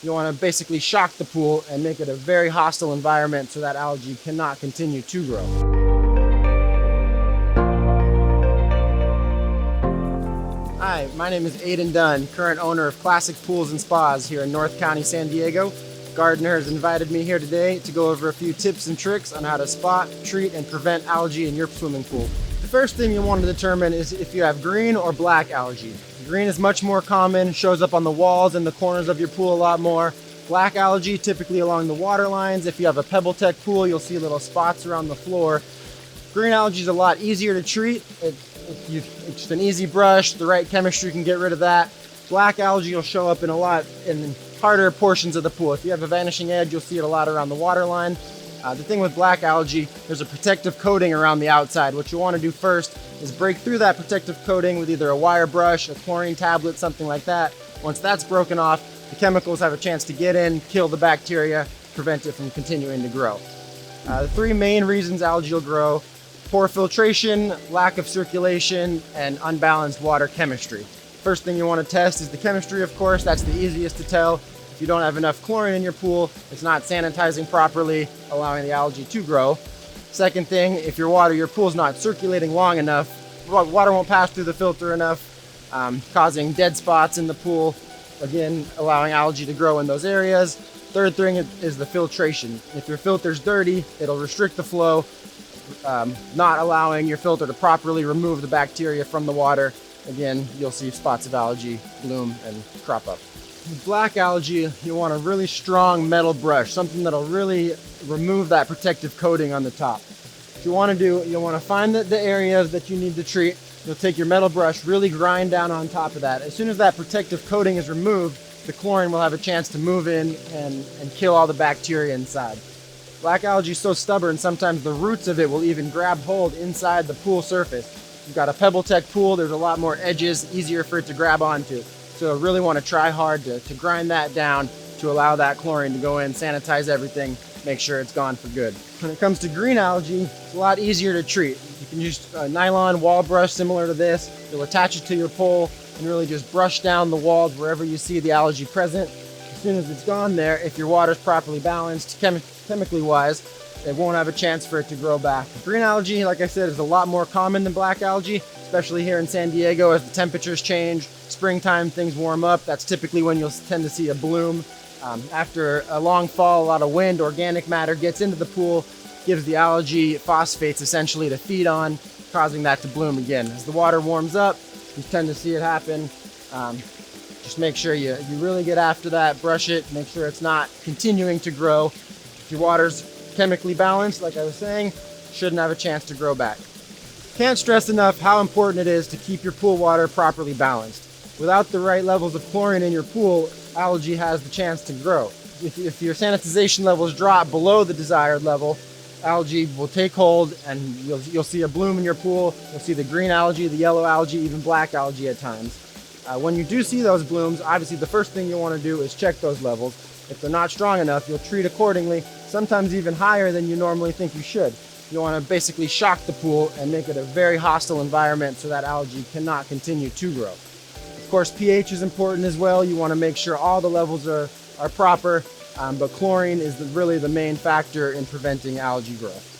you want to basically shock the pool and make it a very hostile environment so that algae cannot continue to grow. Hi, my name is Aiden Dunn, current owner of Classic Pools and Spas here in North County, San Diego. Gardner has invited me here today to go over a few tips and tricks on how to spot, treat, and prevent algae in your swimming pool. The first thing you want to determine is if you have green or black algae. Green is much more common, shows up on the walls and the corners of your pool a lot more. Black algae typically along the water lines. If you have a PebbleTech pool, you'll see little spots around the floor. Green algae is a lot easier to treat. It's just an easy brush, the right chemistry can get rid of that. Black algae will show up in harder portions of the pool. If you have a vanishing edge, you'll see it a lot around the water line. The thing with black algae, there's a protective coating around the outside. What you want to do first is break through that protective coating with either a wire brush, a chlorine tablet, something like that. Once that's broken off, the chemicals have a chance to get in, kill the bacteria, prevent it from continuing to grow. The three main reasons algae will grow: poor filtration, lack of circulation, and unbalanced water chemistry. First thing you want to test is the chemistry, of course. That's the easiest to tell. If you don't have enough chlorine in your pool, it's not sanitizing properly, allowing the algae to grow. Second thing, if your pool's not circulating long enough, water won't pass through the filter enough, causing dead spots in the pool, again, allowing algae to grow in those areas. Third thing is the filtration. If your filter's dirty, it'll restrict the flow, not allowing your filter to properly remove the bacteria from the water. Again, you'll see spots of algae bloom and crop up. With black algae, you want a really strong metal brush, something that'll really remove that protective coating on the top. What you want to do, you'll want to find the areas that you need to treat. You'll take your metal brush, really grind down on top of that. As soon as that protective coating is removed, the chlorine will have a chance to move in and kill all the bacteria inside. Black algae is so stubborn, sometimes the roots of it will even grab hold inside the pool surface. If you've got a PebbleTech pool, there's a lot more edges, easier for it to grab onto. So really want to try hard to grind that down to allow that chlorine to go in, sanitize everything, make sure it's gone for good. When it comes to green algae, it's a lot easier to treat. You can use a nylon wall brush similar to this. You'll attach it to your pole and really just brush down the walls wherever you see the algae present. As soon as it's gone there, if your water's properly balanced, chemically wise, it won't have a chance for it to grow back. Green algae, like I said, is a lot more common than black algae, especially here in San Diego as the temperatures change. Springtime, things warm up. That's typically when you'll tend to see a bloom. After a long fall, a lot of wind, organic matter gets into the pool, gives the algae phosphates essentially to feed on, causing that to bloom again. As the water warms up, you tend to see it happen. Just make sure you really get after that, brush it, make sure it's not continuing to grow. If your water's chemically balanced, like I was saying, shouldn't have a chance to grow back. Can't stress enough how important it is to keep your pool water properly balanced. Without the right levels of chlorine in your pool, algae has the chance to grow. If your sanitization levels drop below the desired level, algae will take hold and you'll see a bloom in your pool. You'll see the green algae, the yellow algae, even black algae at times. When you do see those blooms, obviously the first thing you want to do is check those levels. If they're not strong enough, you'll treat accordingly, sometimes even higher than you normally think you should. You want to basically shock the pool and make it a very hostile environment so that algae cannot continue to grow. Of course, pH is important as well. You want to make sure all the levels are proper, but chlorine is really the main factor in preventing algae growth.